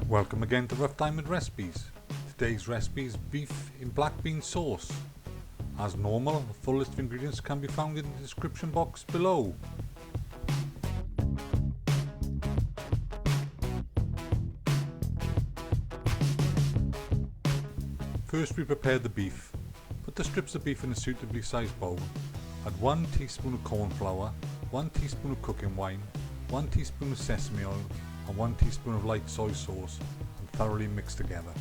Welcome again to Rough Diamond Recipes. Today's recipe is beef in blackbean sauce. As normal, a full list of ingredients can be found in the description box below. First we prepare the beef. Put the strips of beef in a suitably sized bowl. Add 1 teaspoon of corn flour, 1 teaspoon of cooking wine, 1 teaspoon of sesame oil and 1 teaspoon of light soy sauce and thoroughly mix together.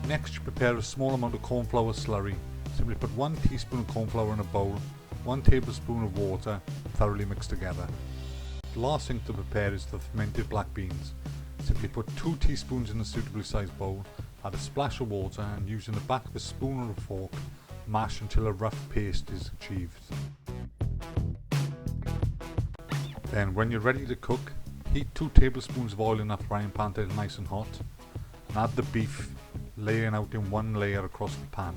Next you prepare a small amount of corn flour slurry. Simply put 1 teaspoon of corn flour in a bowl, 1 tablespoon of water and thoroughly mix together. The last thing to prepare is the fermented black beans. Simply put 2 teaspoons in a suitably sized bowl, add a splash of water and using the back of a spoon or a fork, mash until a rough paste is achieved. Then when you're ready to cook, heat 2 tablespoons of oil in a frying pan till it's nice and hot and add the beef, laying out in one layer across the pan.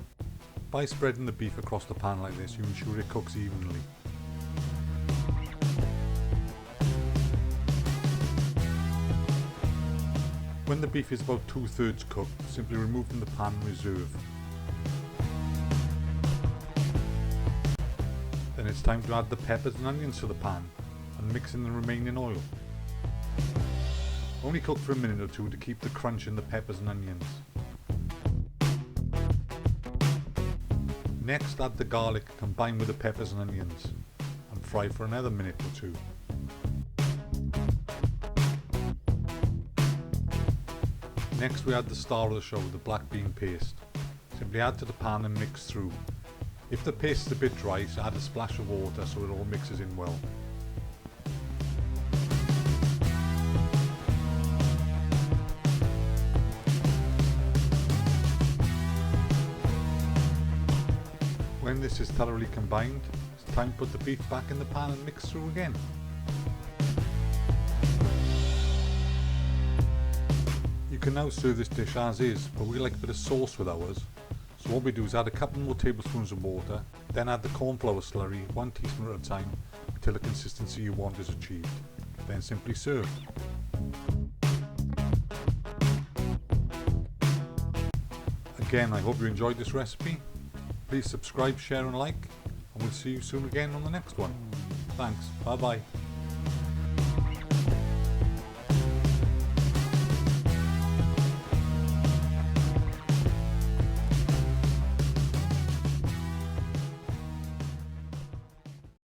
By spreading the beef across the pan like this, you ensure it cooks evenly. When the beef is about 2/3 cooked, simply remove from the pan and reserve. Then it's time to add the peppers and onions to the pan and mix in the remaining oil. Only cook for a minute or two to keep the crunch in the peppers and onions. Next add the garlic combined with the peppers and onions and fry for another minute or two. Next we add the star of the show, the black bean paste. Simply add to the pan and mix through. If the paste is a bit dry, so add a splash of water so it all mixes in well. When this is thoroughly combined, it's time to put the beef back in the pan and mix through again. You can now serve this dish as is, but we like a bit of sauce with ours. So what we do is add a couple more tablespoons of water, then add the corn flour slurry, 1 teaspoon at a time, until the consistency you want is achieved. Then simply serve. Again, I hope you enjoyed this recipe. Please subscribe, share and like, and we'll see you soon again on the next one. Thanks, bye bye.